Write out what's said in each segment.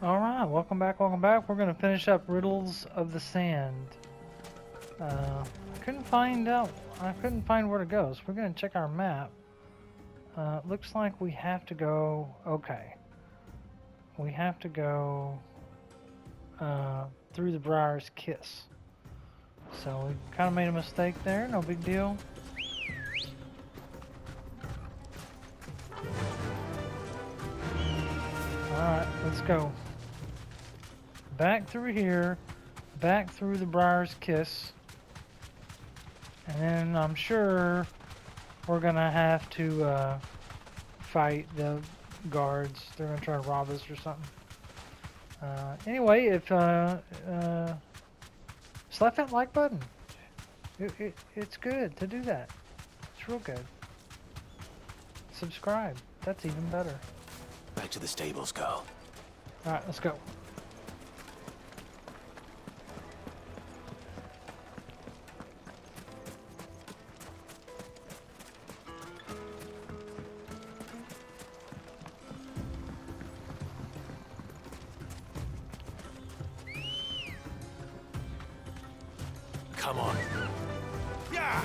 Alright, welcome back, welcome back. We're gonna finish up Riddles of the Sand. I couldn't find where to go, so we're gonna check our map. Looks like we have to go, okay. We have to go through the Briar's Kiss. So we kind of made a mistake there, no big deal. Alright, let's go. Back through here, back through the Briar's Kiss. And then I'm sure we're gonna have to fight the guards. They're gonna try to rob us or something. Anyway, if slap that like button. It's good to do that. It's real good. Subscribe. That's even better. Back to the stables, go. Alright, let's go. Come on. Yeah.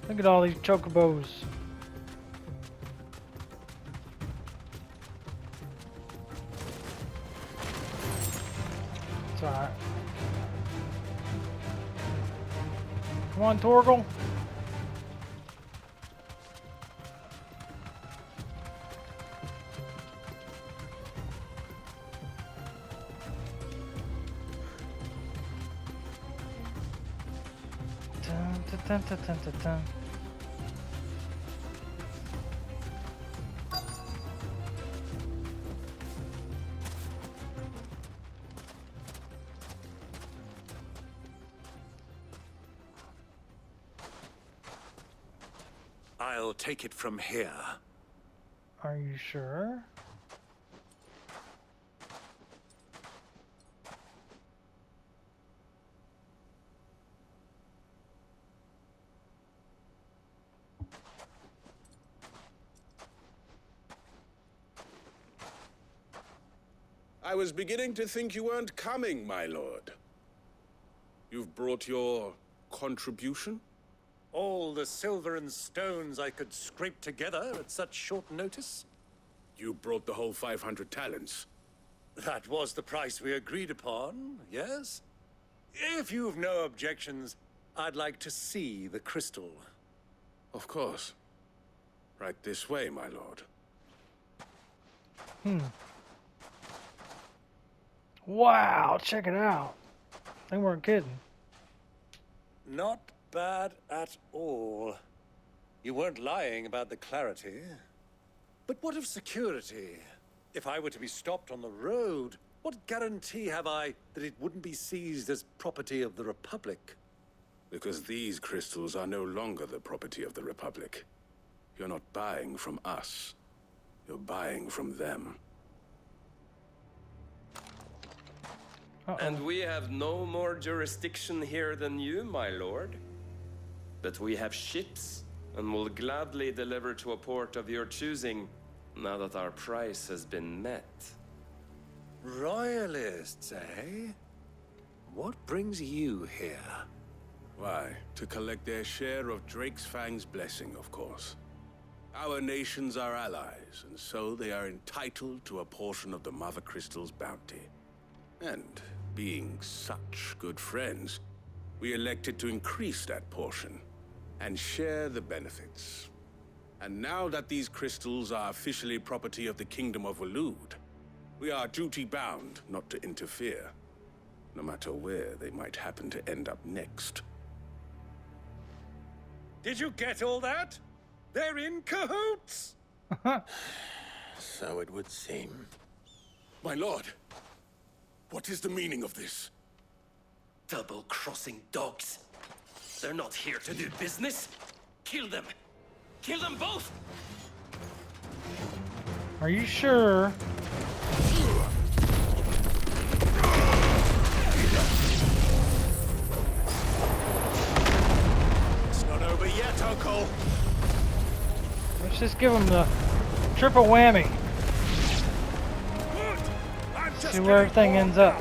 Look at all these chocobos. It's alright. Come on, Torgal. Dun, dun, dun, dun, dun. I'll take it from here. Are you sure? I was beginning to think you weren't coming, my lord. You've brought your contribution? All the silver and stones I could scrape together at such short notice? You brought the whole 500 talents. That was the price we agreed upon, yes? If you've no objections, I'd like to see the crystal. Of course. Right this way, my lord. Wow, check it out. They weren't kidding. Not bad at all. You weren't lying about the clarity. But what of security? If I were to be stopped on the road, what guarantee have I that it wouldn't be seized as property of the Republic? Because these crystals are no longer the property of the Republic. You're not buying from us. You're buying from them. And we have no more jurisdiction here than you, my lord. But we have ships, and will gladly deliver to a port of your choosing, now that our price has been met. Royalists, eh? What brings you here? Why, to collect their share of Drake's Fang's blessing, of course. Our nations are allies, and so they are entitled to a portion of the Mother Crystal's bounty. And, being such good friends, we elected to increase that portion and share the benefits. And now that these crystals are officially property of the Kingdom of Waloed, we are duty-bound not to interfere, no matter where they might happen to end up next. Did you get all that? They're in cahoots! So it would seem. My lord, what is the meaning of this? Double-crossing dogs. They're not here to do business. Kill them. Kill them both! Are you sure? It's not over yet, Uncle. Let's just give him the triple whammy. See where everything ends up.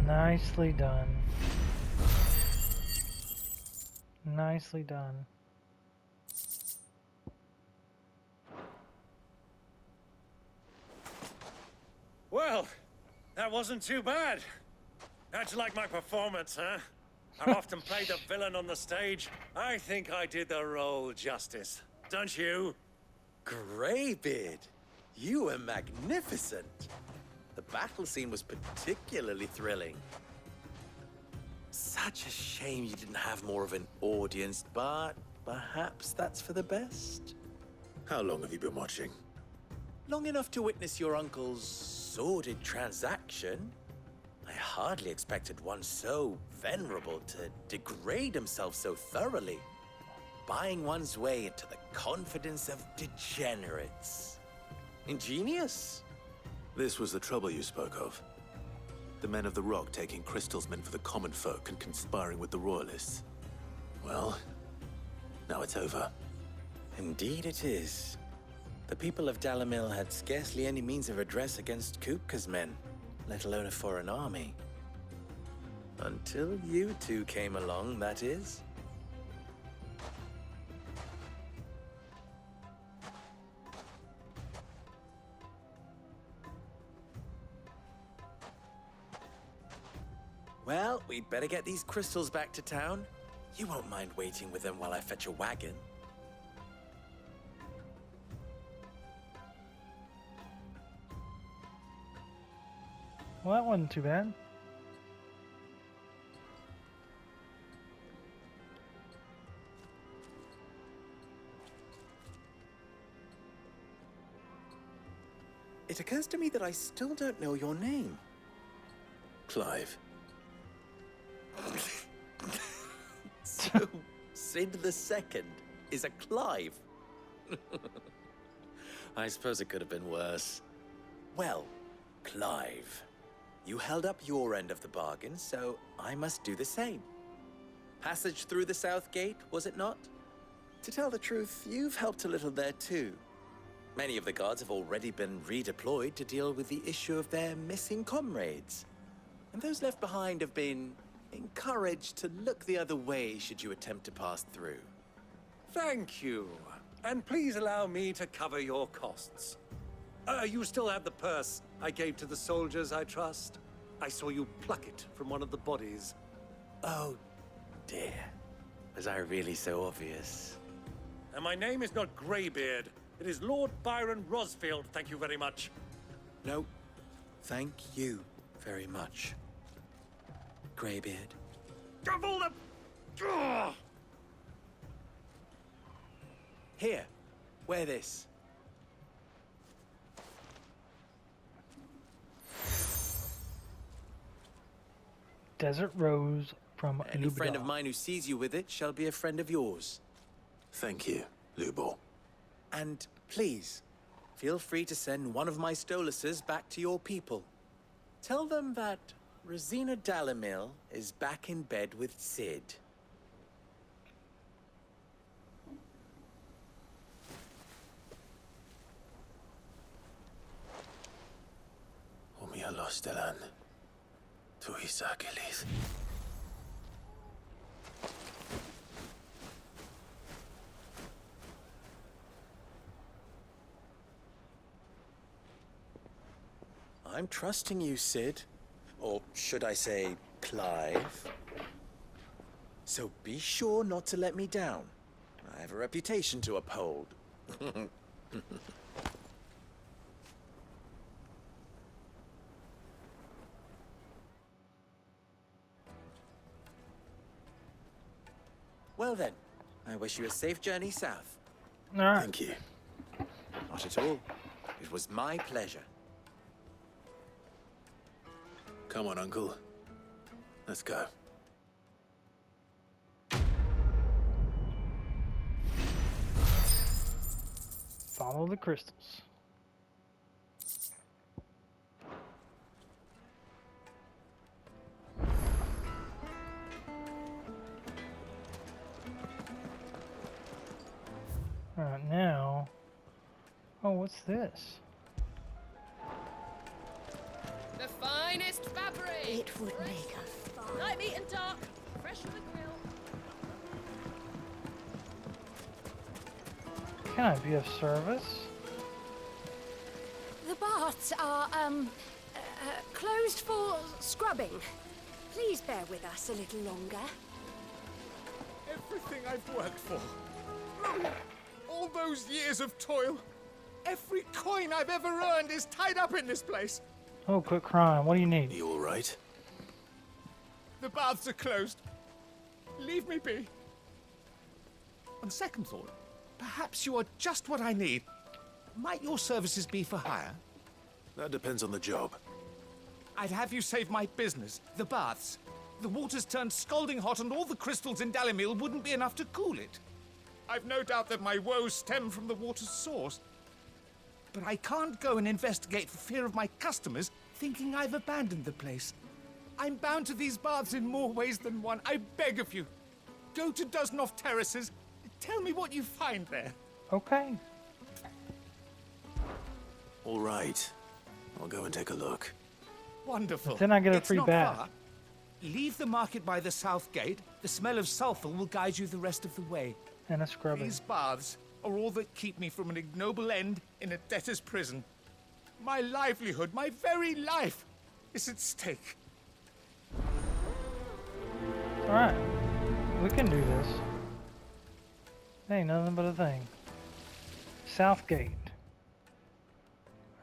Nicely done. Nicely done. Well, that wasn't too bad. How'd you like my performance, huh? I've often played the villain on the stage. I think I did the role justice. Don't you? Greybeard, you were magnificent. The battle scene was particularly thrilling. Such a shame you didn't have more of an audience, but perhaps that's for the best. How long have you been watching? Long enough to witness your uncle's sordid transaction. I hardly expected one so venerable to degrade himself so thoroughly, buying one's way into the confidence of degenerates. Ingenious. This was the trouble you spoke of. The men of the Rock taking crystals meant for the common folk and conspiring with the Royalists. Well, now it's over. Indeed it is. The people of Dalamil had scarcely any means of redress against Kupka's men, let alone a foreign army. Until you two came along, that is. Well, we'd better get these crystals back to town. You won't mind waiting with them while I fetch a wagon. Well, that wasn't too bad. It occurs to me that I still don't know your name. Clive. So, Sid the Second is a Clive. I suppose it could have been worse. Well, Clive, you held up your end of the bargain, so I must do the same. Passage through the South Gate, was it not? To tell the truth, you've helped a little there too. Many of the guards have already been redeployed to deal with the issue of their missing comrades. And those left behind have been encouraged to look the other way should you attempt to pass through. Thank you. And please allow me to cover your costs. You still have the purse I gave to the soldiers, I trust? I saw you pluck it from one of the bodies. Oh, dear. Was I really so obvious? And my name is not Greybeard. It is Lord Byron Rosfield, thank you very much. No, thank you very much, Greybeard. Of all the... Ugh! Here, wear this. Desert Rose from Any Lubadar. friend of mine who sees you with it shall be a friend of yours. Thank you, Lubor. And please, feel free to send one of my Stoluses back to your people. Tell them that Rosina Dalamil is back in bed with Sid. Stellan. Tu Isakilis. I'm trusting you, Sid. Or should I say, Clive. So be sure not to let me down. I have a reputation to uphold. Well then, I wish you a safe journey south. All right. Thank you. Not at all. It was my pleasure. Come on, Uncle. Let's go. Follow the crystals. All right, now. Oh, what's this? The finest fabric! It would make a fine. Light meat and dark, fresh from the grill. Can I be of service? The baths are, closed for scrubbing. Please bear with us a little longer. Everything I've worked for. All those years of toil. Every coin I've ever earned is tied up in this place. Oh, quit crying. What do you need? You all right? The baths are closed. Leave me be. On second thought, perhaps you are just what I need. Might your services be for hire? That depends on the job. I'd have you save my business, the baths. The water's turned scalding hot and all the crystals in Dalimil wouldn't be enough to cool it. I've no doubt that my woes stem from the water's source. But I can't go and investigate for fear of my customers thinking I've abandoned the place. I'm bound to these baths in more ways than one. I beg of you. Go to Dusnoff Terraces. Tell me what you find there. Okay. All right. I'll go and take a look. Wonderful. Then I get a It's free not bath. far. Leave the market by the south gate. The smell of sulfur will guide you the rest of the way. And a scrubbing. These baths are all that keep me from an ignoble end in a debtor's prison. My livelihood, my very life, is at stake. Alright. We can do this. Ain't nothing but a thing. Southgate.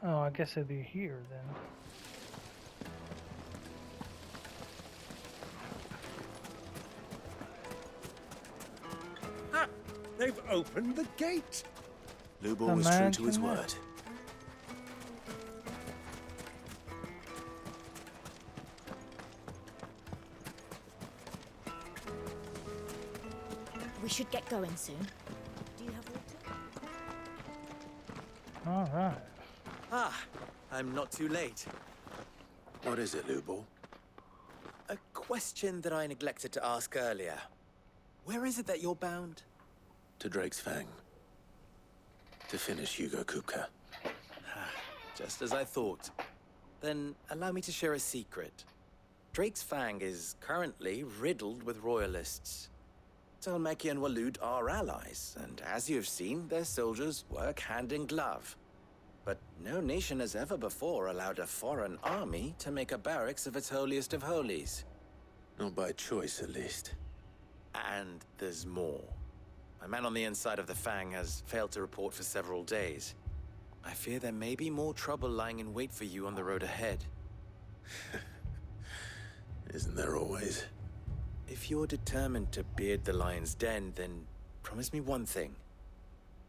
Oh, I guess it'd be here then. Ah, they've opened the gate. Lubor was true to his Imagine that. word. We should get going soon. Do you have water? Alright. Ah, I'm not too late. What is it, Lubor? A question that I neglected to ask earlier. Where is it that you're bound? To Drake's Fang. To finish Hugo Kupka. Just as I thought. Then allow me to share a secret. Drake's Fang is currently riddled with royalists. Talmeki and Walud are allies, and as you've seen, their soldiers work hand in glove. But no nation has ever before allowed a foreign army to make a barracks of its holiest of holies. Not by choice, at least. And there's more. My man on the inside of the Fang has failed to report for several days. I fear there may be more trouble lying in wait for you on the road ahead. Isn't there always? If you're determined to beard the lion's den, then promise me one thing.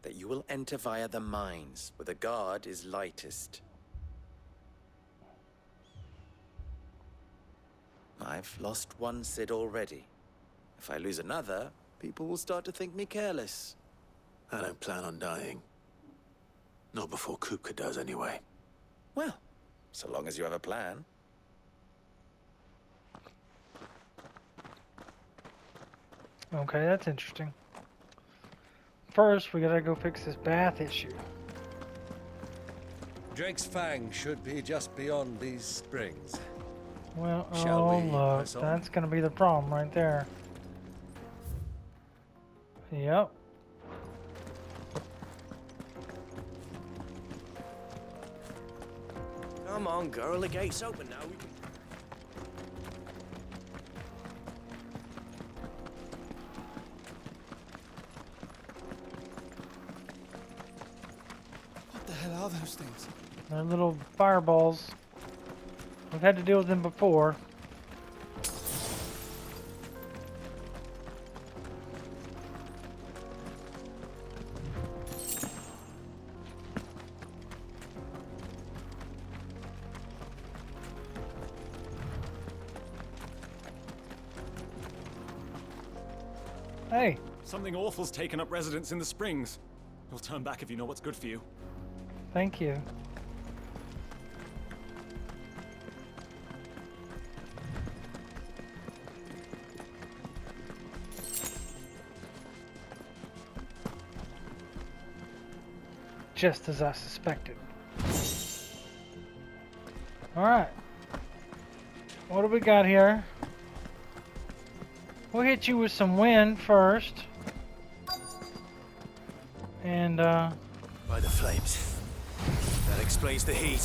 That you will enter via the mines, where the guard is lightest. I've lost one Sid already. If I lose another, people will start to think me careless. I don't plan on dying. Not before Kupka does, anyway. Well, so long as you have a plan. Okay, that's interesting. First, we gotta go fix this bath issue. Drake's Fang should be just beyond these springs. Well, Shall oh we look, press on? that's gonna be the problem right there. Yep. Come on, girl, the gate's open now. We can... What the hell are those things? They're little fireballs. We've had to deal with them before. Hey, Something awful's taken up residence in the springs. You'll turn back if you know what's good for you. thank you. Just as I suspected. Alright. What do we got here? We'll hit you with some wind first. And, By the flames. That explains the heat.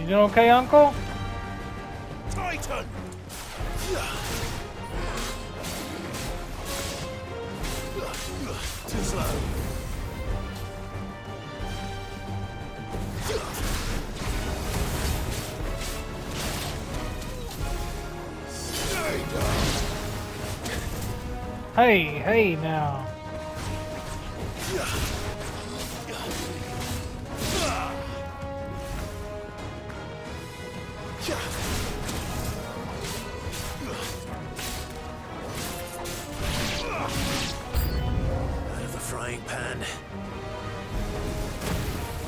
you doing okay, Uncle? Titan! Too slow. Hey, hey now. Out of the frying pan.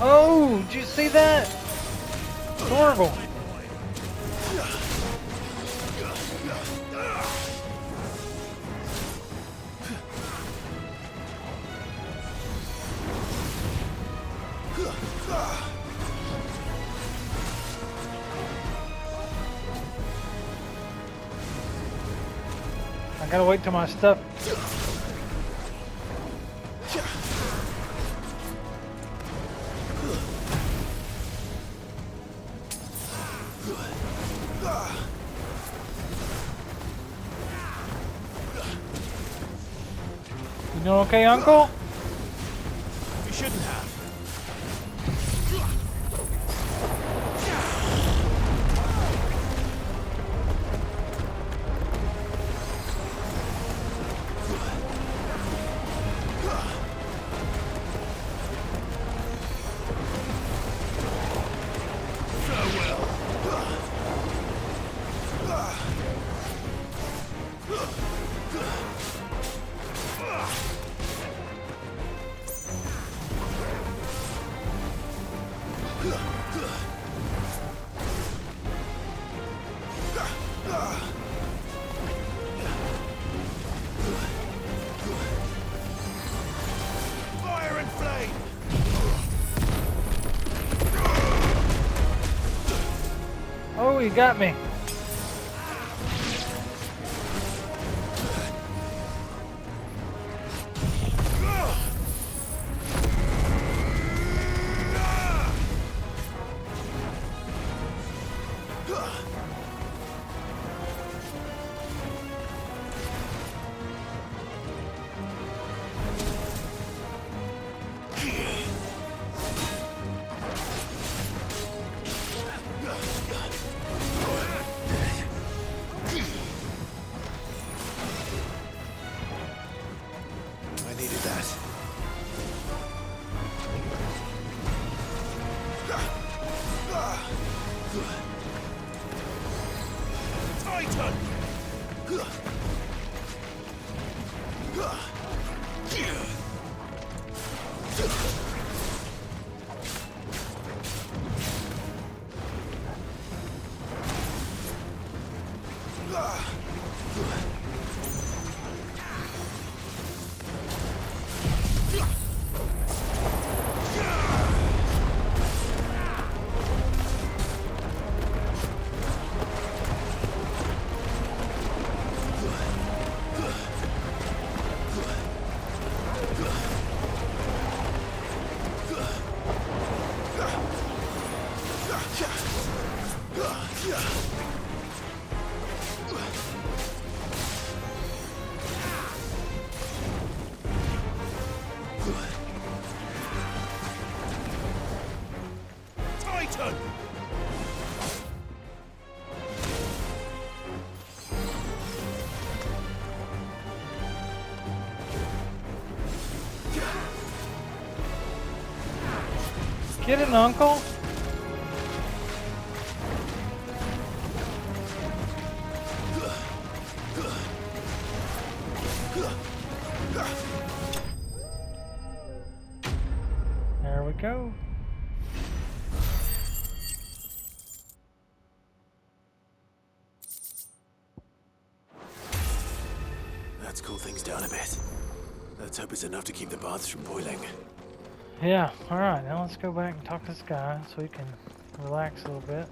Oh, did you see that? It's horrible. I gotta wait till my stuff. You doing okay, Uncle? You shouldn't have. Fire and flame! Oh, you got me. Get it, Uncle. There we go. Let's cool things down a bit. Let's hope it's enough to keep the baths from boiling. Yeah, alright, now let's go back and talk to this guy so we can relax a little bit.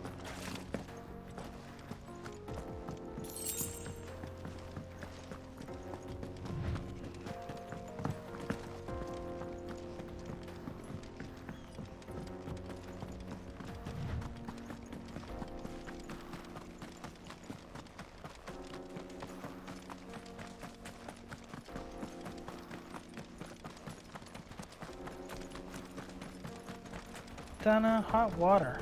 Donna, hot water.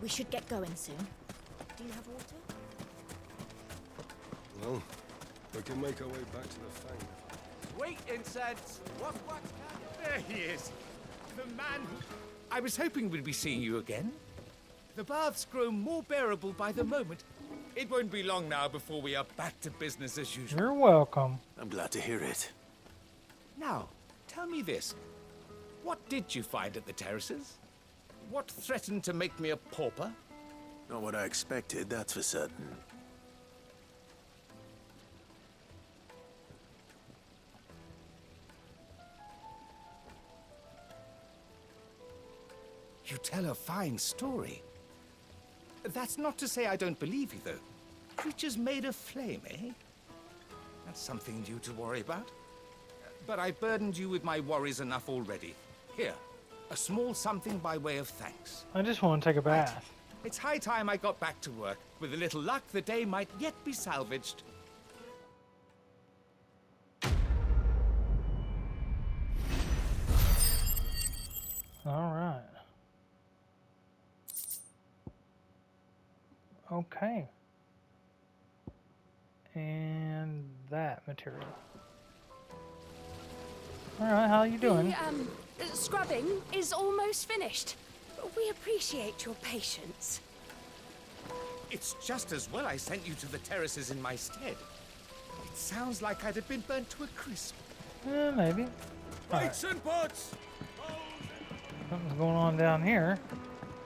We should get going soon. Do you have water? Well, we can make our way back to the Fang. Wait, incense! What? There he is! The man who... I was hoping we'd be seeing you again. The baths grow more bearable by the moment. It won't be long now before we are back to business as usual. You're welcome. I'm glad to hear it. Now, tell me this. What did you find at the terraces? What threatened to make me a pauper? Not what I expected, that's for certain. You tell a fine story. That's not to say I don't believe you, though. Creatures made of flame, eh? That's something new to worry about. But I've burdened you with my worries enough already. Here, a small something by way of thanks. I just want to take a bath. Right. It's high time I got back to work. With a little luck, the day might yet be salvaged. All right. Okay. And that material. All right, how you doing? The scrubbing is almost finished. We appreciate your patience. It's just as well I sent you to the terraces in my stead. It sounds like I'd have been burnt to a crisp. Maybe. Plates and pots! Something's going on down here.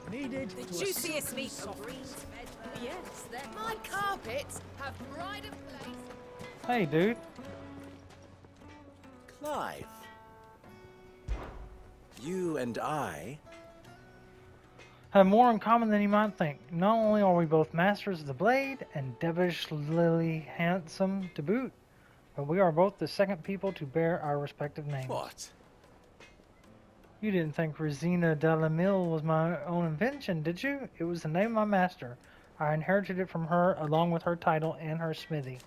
Needed. The juiciest meat of greens fed. Yes, my carpets have pride of place. Hey, dude. Clive. You and I... have more in common than you might think. Not only are we both masters of the blade and devilishly handsome to boot, but we are both the second people to bear our respective names. What? You didn't think Rosina Delamille was my own invention, did you? It was the name of my master. I inherited it from her along with her title and her smithy.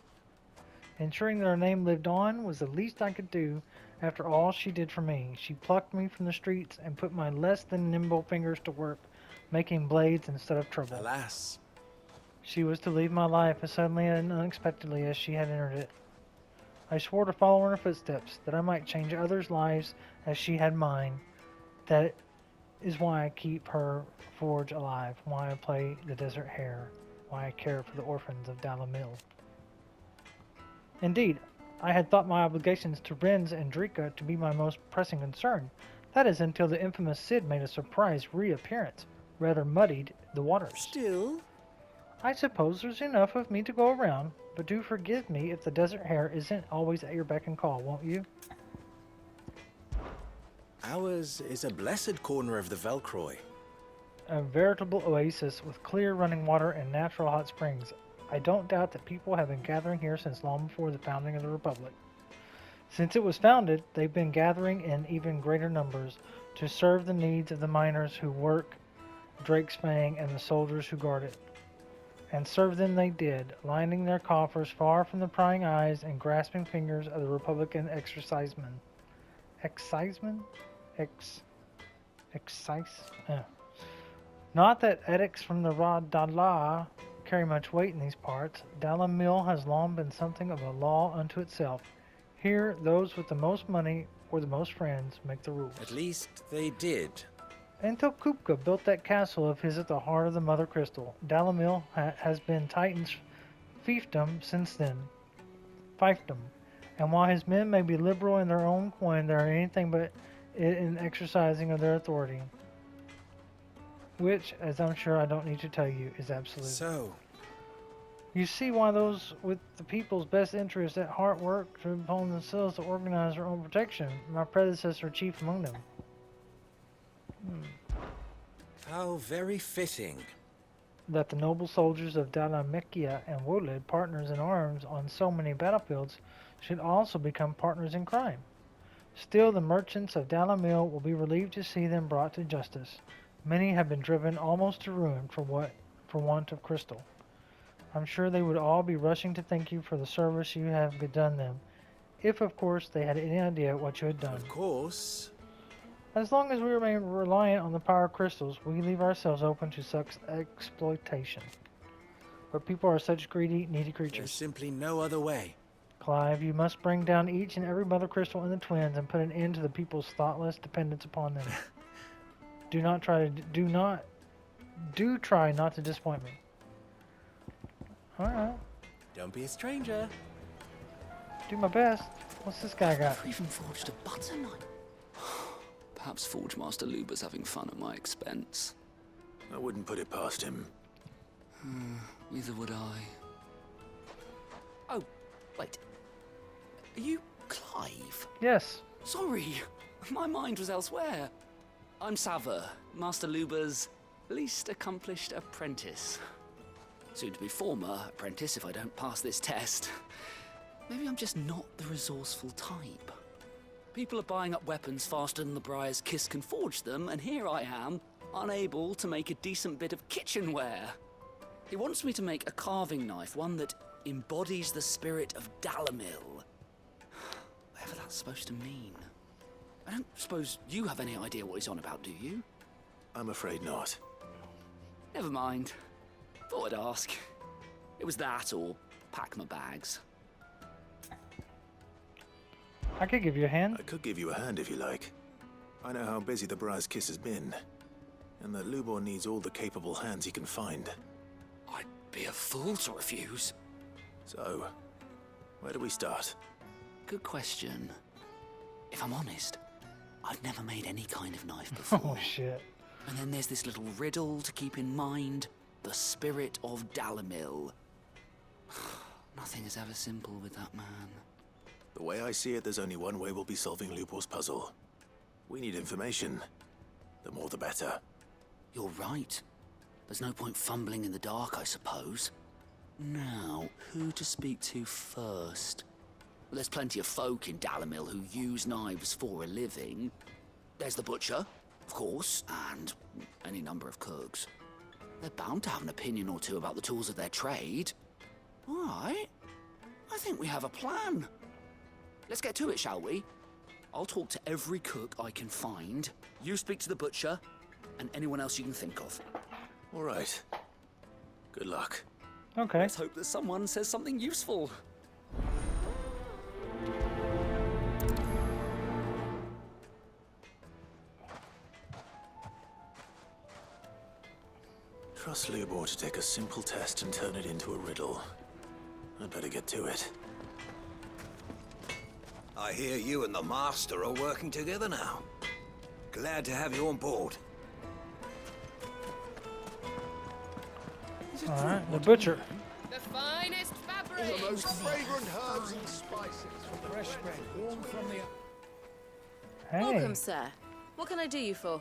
Ensuring that her name lived on was the least I could do after all she did for me. She plucked me from the streets and put my less than nimble fingers to work, making blades instead of trouble. Alas. She was to leave my life as suddenly and unexpectedly as she had entered it. I swore to follow in her footsteps, that I might change others' lives as she had mine. That is why I keep her forge alive, why I play the desert hare, why I care for the orphans of Dalamil. Indeed, I had thought my obligations to Renz and Drika to be my most pressing concern. That is until the infamous Cid made a surprise reappearance, rather muddied the waters. Still? I suppose there's enough of me to go around, but do forgive me if the desert hare isn't always at your beck and call, won't you? Ours is a blessed corner of the Velcroy. A veritable oasis with clear running water and natural hot springs. I don't doubt that people have been gathering here since long before the founding of the Republic. Since it was founded, they've been gathering in even greater numbers to serve the needs of the miners who work Drake's Fang and the soldiers who guard it. and serve them they did, lining their coffers far from the prying eyes and grasping fingers of the Republican excisemen. Excisemen? Excise? Not that edicts from the Ra-da-la carry much weight in these parts. Dalimil has long been something of a law unto itself. Here, those with the most money or the most friends make the rules. At least they did. Until Kupka built that castle of his at the heart of the Mother Crystal, Dalimil has been Titan's fiefdom since then. Fiefdom. And while his men may be liberal in their own coin, they are anything but in exercising of their authority. Which, as I'm sure I don't need to tell you, is absolute. So, you see why those with the people's best interests at heart work to upon themselves to organize their own protection, my predecessor chief among them. how very fitting. That the noble soldiers of Dalamekia and Wolid, partners in arms on so many battlefields, should also become partners in crime. Still, the merchants of Dalimil will be relieved to see them brought to justice. Many have been driven almost to ruin for want of crystal. I'm sure they would all be rushing to thank you for the service you have done them, if of course they had any idea what you had done. Of course. As long as we remain reliant on the power of crystals, we leave ourselves open to such exploitation. But people are such greedy, needy There's creatures. simply no other way. Clive, you must bring down each and every mother crystal in the twins and put an end to the people's thoughtless dependence upon them. Do try not to disappoint me. Alright. Don't be a stranger. Do my best. What's this guy got? I've even forged a butter knife. Perhaps Forge Master Luber's having fun at my expense. I wouldn't put it past him. Neither would I. Oh, wait. Are you Clive? Yes. Sorry, my mind was elsewhere. I'm Sava, Master Luber's least accomplished apprentice. Soon to be former apprentice if I don't pass this test. Maybe I'm just not the resourceful type. People are buying up weapons faster than the Briar's Kiss can forge them, and here I am, unable to make a decent bit of kitchenware. He wants me to make a carving knife, one that embodies the spirit of Dalimil. Whatever that's supposed to mean. I don't suppose you have any idea what he's on about, do you? I'm afraid not. Never mind. Thought I'd ask. It was that or pack my bags. I could give you a hand. I could give you a hand if you like. I know how busy the Briar's Kiss has been, and that Lubor needs all the capable hands he can find. I'd be a fool to refuse. So, where do we start? Good question. If I'm honest, I've never made any kind of knife before. Oh shit. And then there's this little riddle to keep in mind. The spirit of Dalimil. Nothing is ever simple with that man. The way I see it, there's only one way we'll be solving Lubor's puzzle. We need information. The more the better. You're right. There's no point fumbling in the dark, I suppose. Now, who to speak to first? Well, there's plenty of folk in Dalimil who use knives for a living. There's the butcher, of course, and any number of cooks. They're bound to have an opinion or two about the tools of their trade. All right. I think we have a plan. Let's get to it, shall we? I'll talk to every cook I can find. You speak to the butcher, and anyone else you can think of. All right. Good luck. Okay. Let's hope that someone says something useful. Trust Lubor to take a simple test and turn it into a riddle. I'd better get to it. I hear you and the Master are working together now. Glad to have you on board. Alright, the butcher. The finest fabric! The most fragrant herbs and spices. Fresh bread, warm from the... Hey. Welcome, sir. What can I do you for?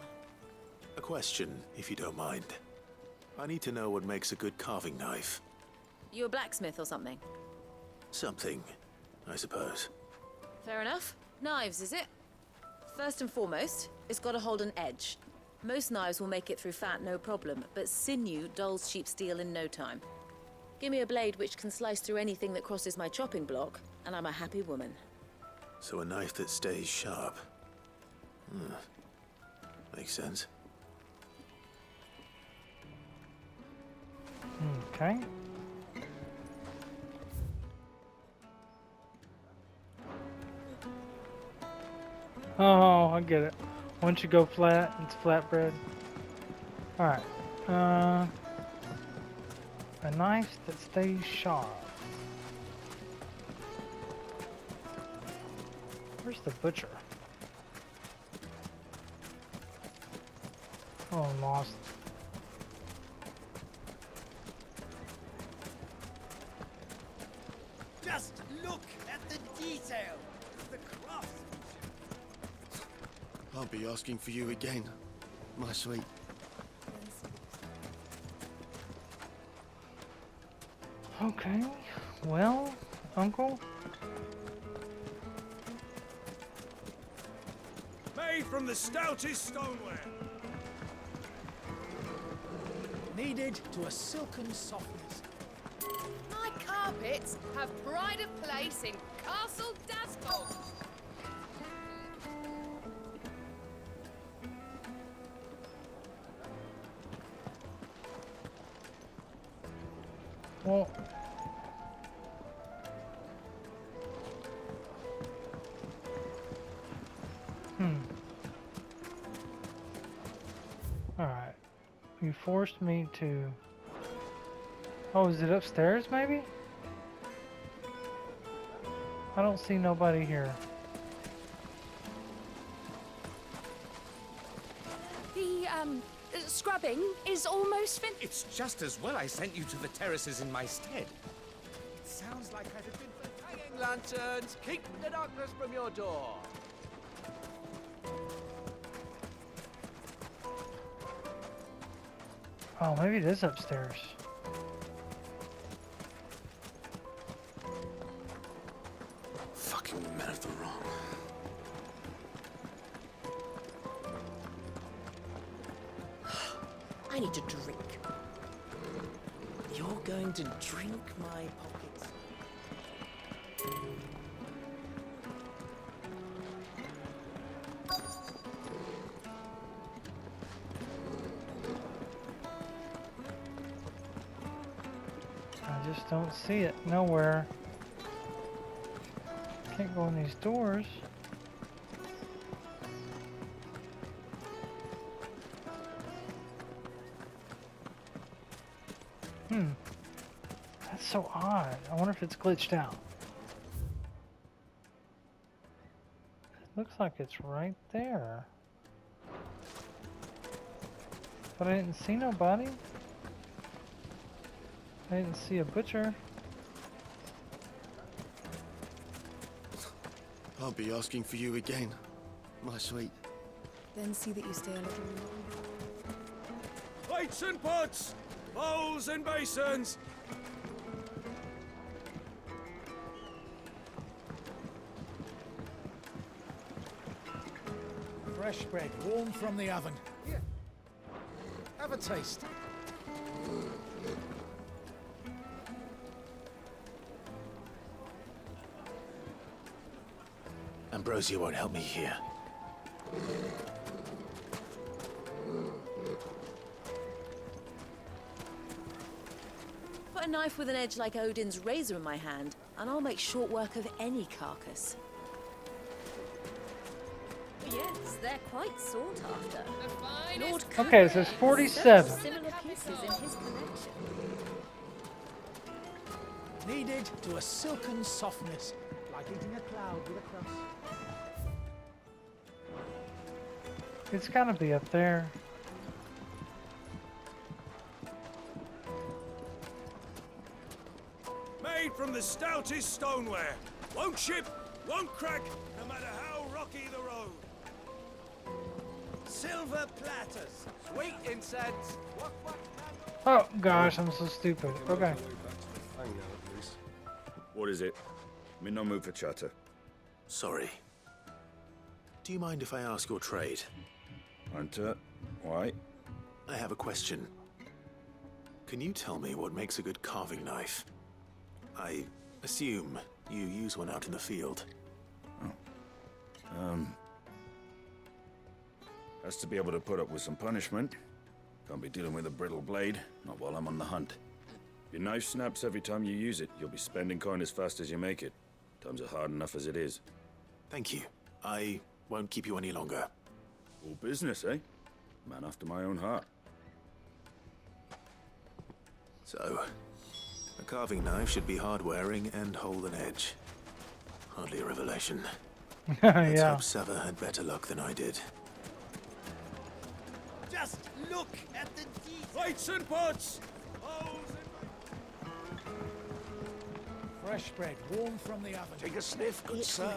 A question, if you don't mind. I need to know what makes a good carving knife. You a blacksmith or something? Something, I suppose. Fair enough. Knives, is it? First and foremost, it's got to hold an edge. Most knives will make it through fat no problem, but sinew dulls cheap steel in no time. Give me a blade which can slice through anything that crosses my chopping block, and I'm a happy woman. So a knife that stays sharp. Makes sense. Okay. Oh, I get it. Once you go flat, it's flatbread. Alright. A knife that stays sharp. Where's the butcher? Oh, I'm lost. Just look at the detail. The craftsmanship. I'll be asking for you again, my sweet. Okay. Well, Uncle? Made from the stoutest stoneware. Kneaded to a silken softness. My carpets have pride of place in Castle Dascol. Well... Alright. You forced me to... Oh, is it upstairs, maybe? I don't see nobody here. The, scrubbing is almost finished. It's just as well I sent you to the terraces in my stead. It sounds like I'd have been for Hanging lanterns, keep the darkness from your door. Oh, maybe it is upstairs. Fucking men of the wrong. I need to drink. You're going to drink my pockets? I just don't see it nowhere. Can't go in these doors. That's so odd. I wonder if it's glitched out. It looks like it's right there. But I didn't see nobody. I didn't see a butcher. I'll be asking for you again, my sweet. Then see that you stay a little longer. Plates and pots! Bowls and basins! Fresh bread, warm from the oven. Here, have a taste. Ambrosia won't help me here. Put a knife with an edge like Odin's razor in my hand, and I'll make short work of any carcass. Yes, they're quite sought after. Lord Okay, so it's 47. Similar pieces in his collection. Kneaded to a silken softness, like eating a cloud with a crust. It's gotta be up there. Made from the stoutest stoneware. Won't chip, won't crack, no matter how rocky the road. Silver platters, sweet incense. Oh gosh, I'm so stupid. Okay. What is it? I'm in no mood for chatter. Sorry. Do you mind if I ask your trade? Hunter, why? I have a question. Can you tell me what makes a good carving knife? I assume you use one out in the field. Has to be able to put up with some punishment. Can't be dealing with a brittle blade, not while I'm on the hunt. If your knife snaps every time you use it, you'll be spending coin as fast as you make it. Times are hard enough as it is. Thank you. I won't keep you any longer. All business, eh? Man after my own heart. So, a carving knife should be hard-wearing and hold an edge. Hardly a revelation. Let's Yeah. hope Sava had better luck than I did. Just look at the detail. Plates and pots! Fresh bread, warm from the oven. Take a sniff, good sir.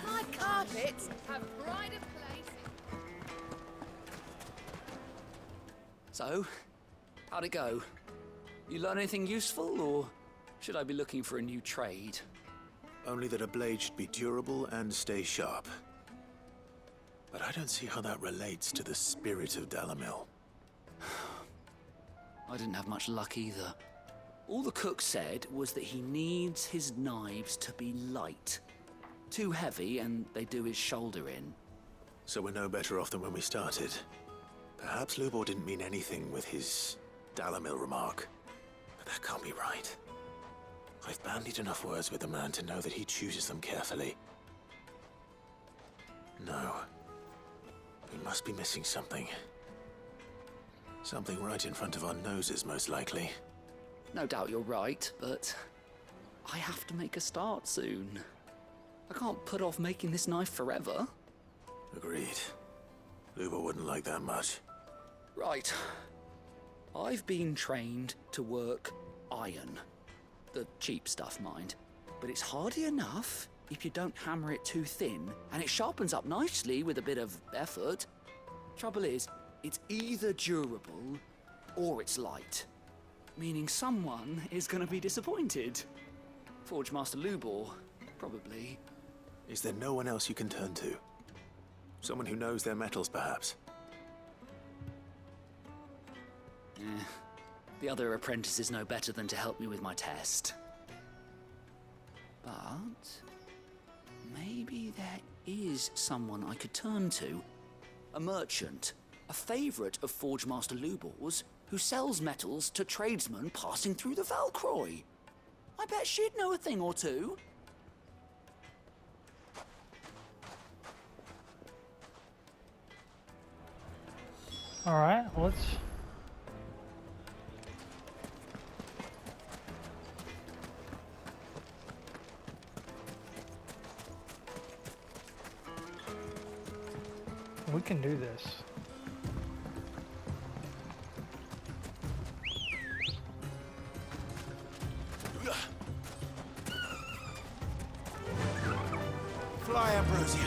My carpets have pride of place. So, how'd it go? You learn anything useful, or should I be looking for a new trade? Only that a blade should be durable and stay sharp. But I don't see how that relates to the spirit of Dalamil. I didn't have much luck either. All the cook said was that he needs his knives to be light. Too heavy and they do his shoulder in. So we're no better off than when we started. Perhaps Lubor didn't mean anything with his Dalamil remark. But that can't be right. I've bandied enough words with the man to know that he chooses them carefully. No. We must be missing something. Something right in front of our noses, most likely. No doubt you're right, but I have to make a start soon. I can't put off making this knife forever. Agreed. Lubor wouldn't like that much. Right. I've been trained to work iron. The cheap stuff, mind. But it's hardy enough if you don't hammer it too thin, and it sharpens up nicely with a bit of effort. Trouble is, it's either durable or it's light. Meaning someone is going to be disappointed. Forge Master Lubor, probably. Is there no one else you can turn to? Someone who knows their metals, perhaps? The other apprentices know better than to help me with my test. But maybe there is someone I could turn to. A merchant, a favorite of Forge Master Lubor's, who sells metals to tradesmen passing through the Valcroy. I bet she'd know a thing or two. All right, let's. We can do this. Fly, Ambrosia.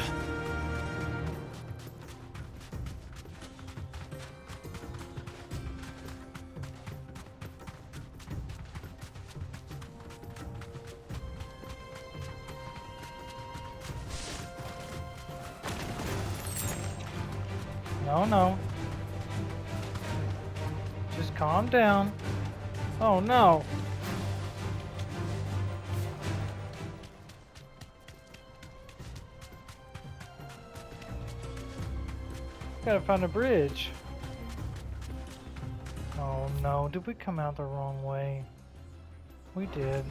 No, no. Just calm down. Oh no. Gotta find a bridge. Oh no, did we come out the wrong way? We did.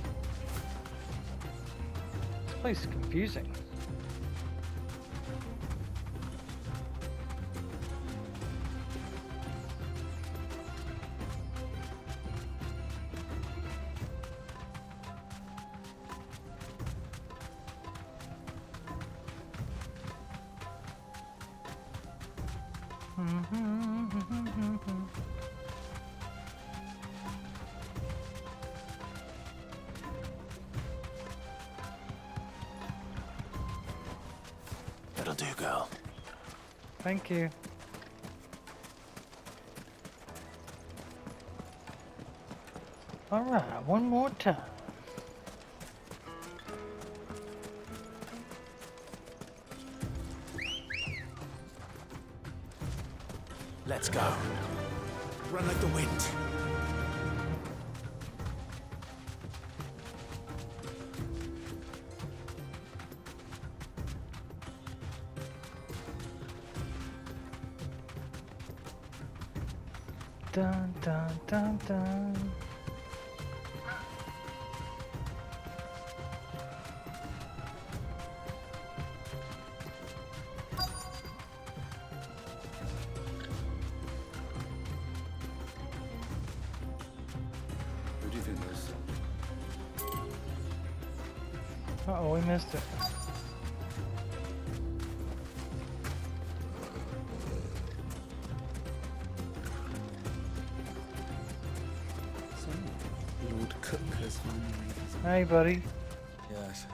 This place is confusing. That'll do, girl. Thank you. All right, one more time. Let's go. Run like the wind. dun dun dun. Who do you think this? Uh-oh, we missed it. Lord Cook has finally made his... Hey, buddy. Yes.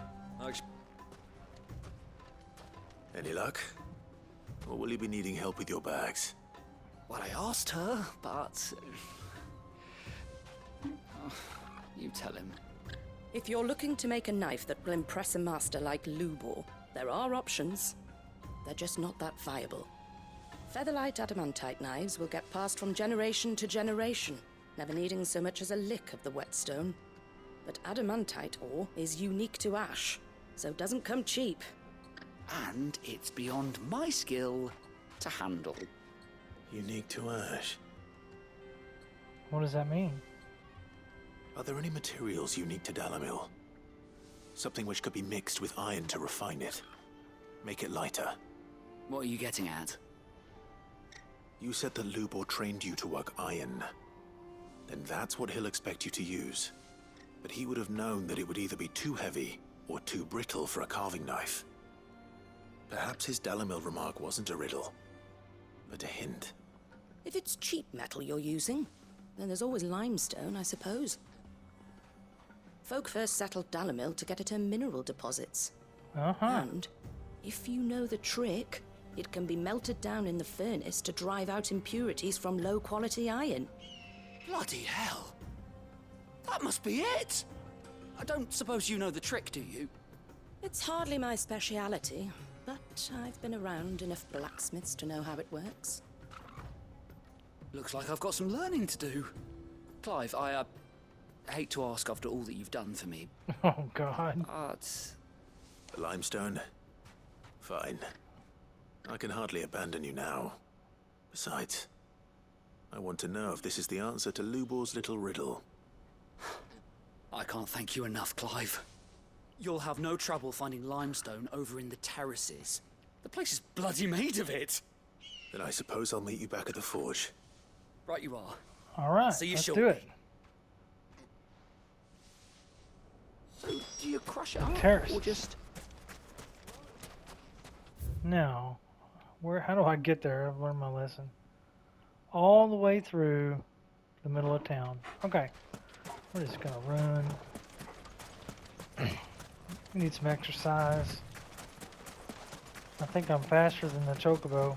Any luck? Or will you be needing help with your bags? Well, I asked her, but... Oh, you tell him. If you're looking to make a knife that will impress a master like Lubor, there are options. They're just not that viable. Featherlight adamantite knives will get passed from generation to generation, never needing so much as a lick of the whetstone. But adamantite ore is unique to ash, so it doesn't come cheap. And it's beyond my skill to handle. Unique to ash? What does that mean? Are there any materials unique to Dalamil? Something which could be mixed with iron to refine it. Make it lighter. What are you getting at? You said that Lubor trained you to work iron. Then that's what he'll expect you to use. But he would have known that it would either be too heavy or too brittle for a carving knife. Perhaps his Dalamil remark wasn't a riddle, but a hint. If it's cheap metal you're using, then there's always limestone, I suppose. Folk first settled Dalamil to get at her mineral deposits. And if you know the trick, it can be melted down in the furnace to drive out impurities from low-quality iron. Bloody hell! That must be it! I don't suppose you know the trick, do you? It's hardly my speciality, but I've been around enough blacksmiths to know how it works. Looks like I've got some learning to do. Clive, I hate to ask after all that you've done for me. Oh, God. The limestone? Fine. I can hardly abandon you now. Besides, I want to know if this is the answer to Lubor's little riddle. I can't thank you enough, Clive. You'll have no trouble finding limestone over in the terraces. The place is bloody made of it. Then I suppose I'll meet you back at the forge. Right you are. All right, See you let's shortly. do it. So, do you crush it up, Terrace. or just... Now, how do I get there? I've learned my lesson. All the way through the middle of town. Okay. We're just gonna run. We need some exercise. I think I'm faster than the chocobo.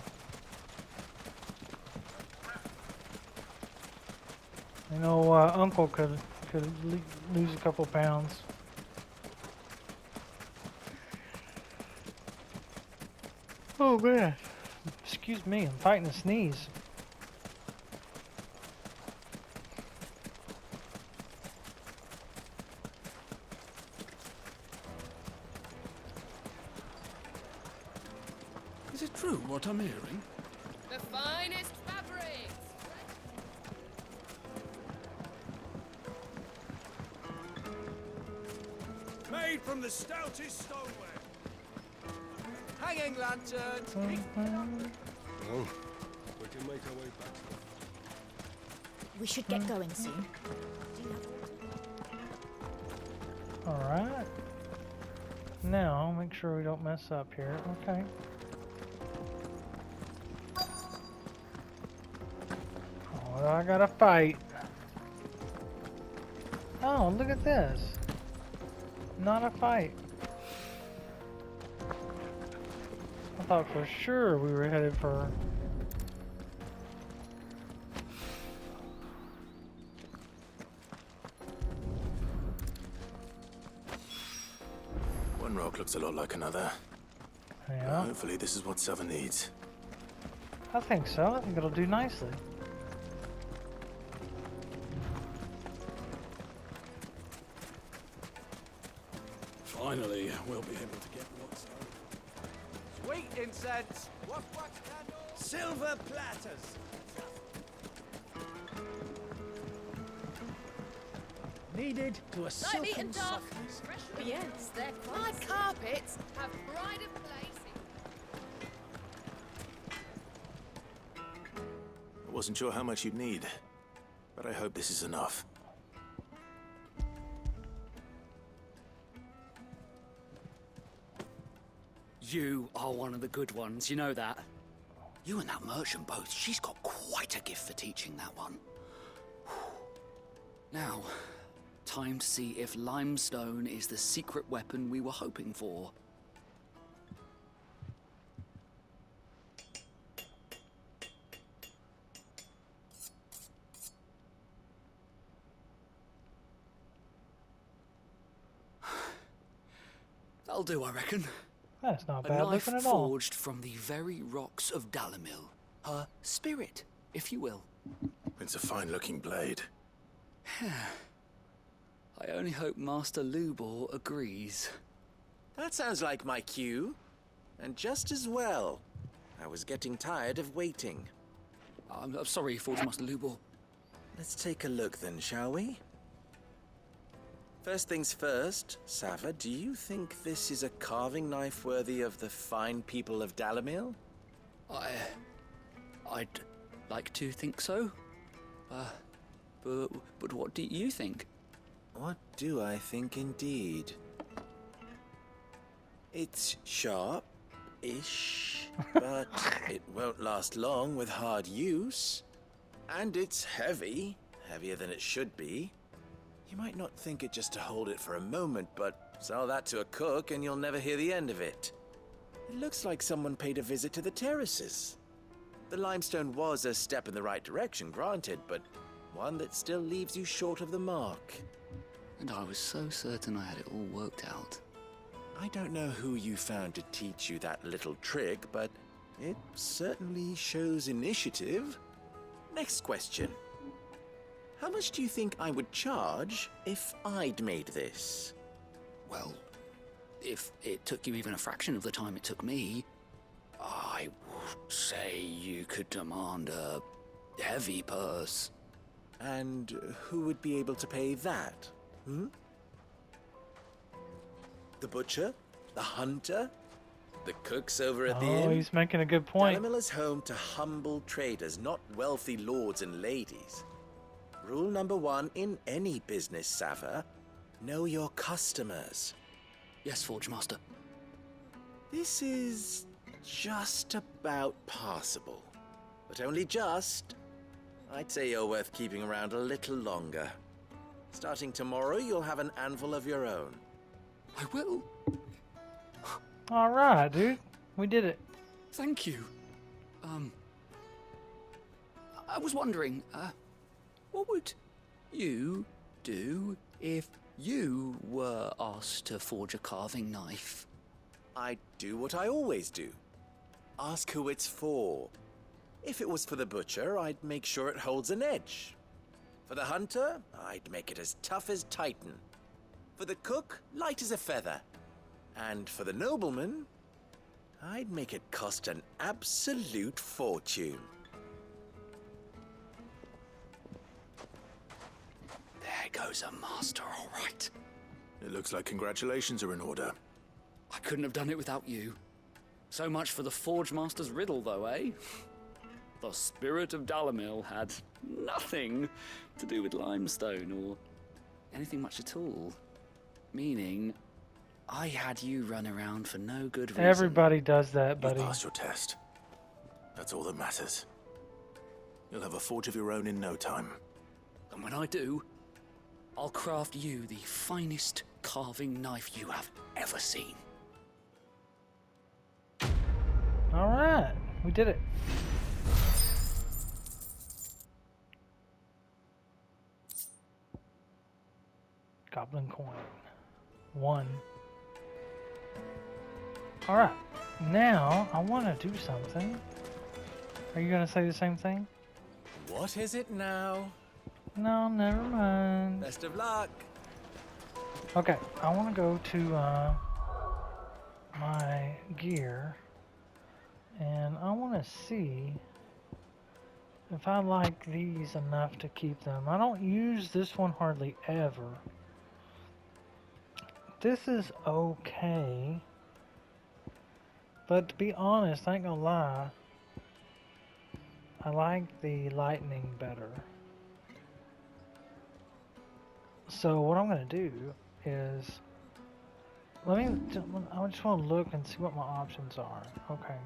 You know, Uncle could lose a couple pounds. Oh man, excuse me, I'm fighting a sneeze. Is it true what I'm hearing? The finest fabrics! Made from the stoutest stoneware. Hanging lanterns! Well, we can make our way back. We should get going soon. Do you have water? Alright. Now, make sure we don't mess up here. Okay. Oh, I gotta fight. Oh, look at this. Not a fight. I thought for sure we were headed for... One rock looks a lot like another. Yeah. Hopefully this is what Southern needs. I think so. I think it'll do nicely. Finally, we'll be able to get what's Sweet incense! What candles? Silver platters! Kneaded to a Lightly silken and dark. softness. Oh, yes, they're my carpets have pride of place. I wasn't sure how much you'd need, but I hope this is enough. You are one of the good ones, you know that. You and that merchant both, she's got quite a gift for teaching that one. Now, time to see if limestone is the secret weapon we were hoping for. That'll do, I reckon. That's not A bad knife looking at all. forged from the very rocks of Dalamil. Her spirit, if you will. It's a fine-looking blade. I only hope Master Lubor agrees. That sounds like my cue. And just as well. I was getting tired of waiting. I'm sorry, Forge Master Lubor. Let's take a look then, shall we? First things first, Sava, do you think this is a carving knife worthy of the fine people of Dalamil? I'd like to think so. But what do you think? What do I think indeed? It's sharp-ish, but it won't last long with hard use. And it's heavy, heavier than it should be. You might not think it just to hold it for a moment, but sell that to a cook and you'll never hear the end of it. It looks like someone paid a visit to the terraces. The limestone was a step in the right direction, granted, but one that still leaves you short of the mark. And I was so certain I had it all worked out. I don't know who you found to teach you that little trick, but it certainly shows initiative. Next question. How much do you think I would charge if I'd made this? Well, if it took you even a fraction of the time it took me, I would say you could demand a heavy purse. And who would be able to pay that? The butcher? The hunter? The cooks over at the inn? Oh, he's making a good point. Dalamil is home to humble traders, not wealthy lords and ladies. Rule number 1 in any business, Sava. Know your customers. Yes, Forge Master. This is just about passable. But only just. I'd say you're worth keeping around a little longer. Starting tomorrow, you'll have an anvil of your own. I will. All right, dude. We did it. Thank you. I was wondering, what would you do if you were asked to forge a carving knife? I'd do what I always do. Ask who it's for. If it was for the butcher, I'd make sure it holds an edge. For the hunter, I'd make it as tough as Titan. For the cook, light as a feather. And for the nobleman, I'd make it cost an absolute fortune. There goes a master, all right. It looks like congratulations are in order. I couldn't have done it without you. So much for the Forge Master's riddle, though, eh? The spirit of Dalamil had nothing to do with limestone or anything much at all. Meaning, I had you run around for no good reason. Everybody does that, buddy. You passed your test. That's all that matters. You'll have a forge of your own in no time. And when I do, I'll craft you the finest carving knife you have ever seen. All right, we did it. Goblin coin. 1. All right, now I want to do something. Are you gonna say the same thing? What is it now? No, never mind. Best of luck. Okay, I want to go to my gear, and I want to see if I like these enough to keep them. I don't use this one hardly ever. This is okay. But to be honest, I ain't gonna lie, I like the lightning better. So what I'm gonna do is, I just want to look and see what my options are. Okay.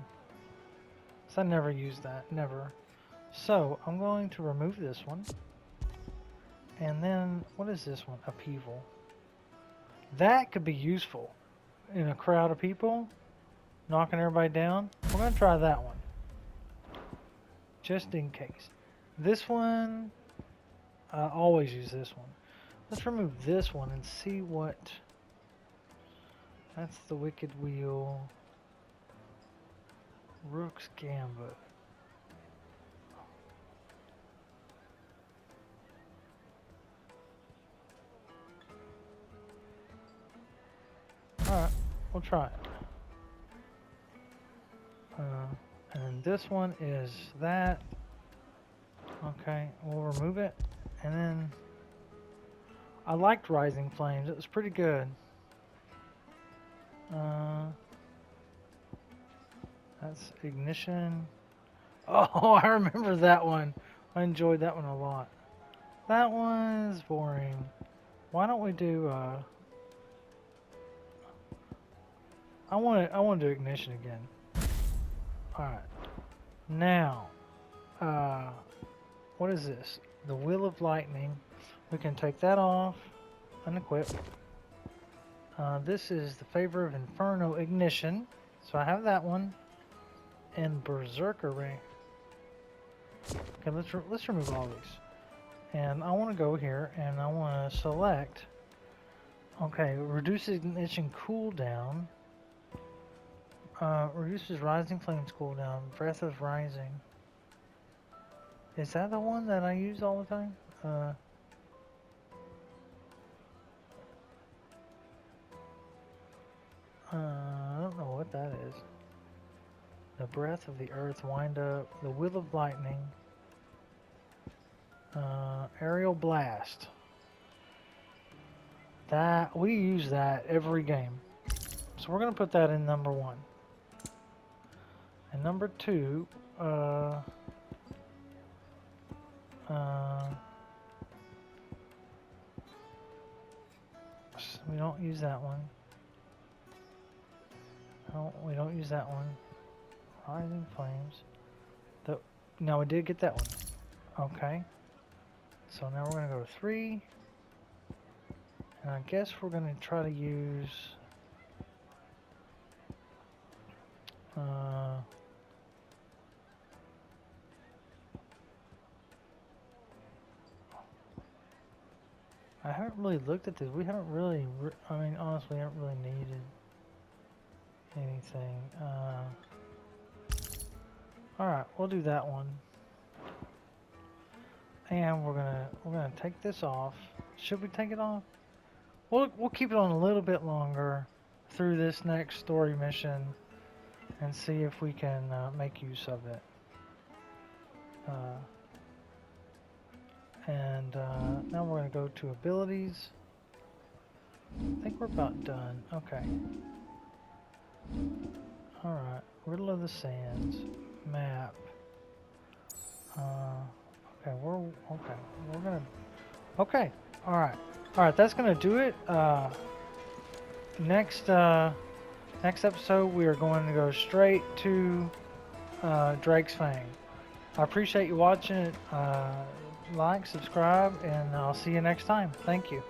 So I never use that, never. So I'm going to remove this one. And then, what is this one? Upheaval. That could be useful in a crowd of people, knocking everybody down. We're gonna try that one. Just in case. This one, I always use this one. Let's remove this one and see what... That's the Wicked Wheel. Rook's Gambit. Alright, we'll try it. And this one is that. Okay, we'll remove it. And then... I liked Rising Flames, it was pretty good. That's Ignition. Oh, I remember that one. I enjoyed that one a lot. That one's boring. Why don't we do, I want to do Ignition again. Alright. Now, what is this? The Wheel of Lightning. We can take that off, unequip. This is the Favor of Inferno Ignition. So I have that one. And Berserker Ray. Okay, let's remove all these. And I want to go here and I want to select. Okay, reduces ignition cooldown. Reduces Rising Flames cooldown. Breath of Rising. Is that the one that I use all the time? I don't know what that is. The Breath of the Earth, Wind Up, the Wheel of Lightning, Aerial Blast. That, we use that every game. So we're gonna put that in number 1. And number 2, we don't use that one. No, we don't use that one. Rising Flames. Now we did get that one. Okay. So now we're going to go to 3. And I guess we're going to try to use... I haven't really looked at this. We haven't really... I mean, honestly, we haven't really needed anything. Alright, we'll do that one. And we're gonna take this off. Should we take it off? We'll keep it on a little bit longer through this next story mission and see if we can make use of it. Now we're gonna go to abilities. I think we're about done. Okay. Alright, Riddle of the Sands. Map. Okay, we're gonna... Okay, alright, that's gonna do it. Next episode, we are going to go straight to Drake's Fang. I appreciate you watching it. Like, subscribe, and I'll see you next time. Thank you.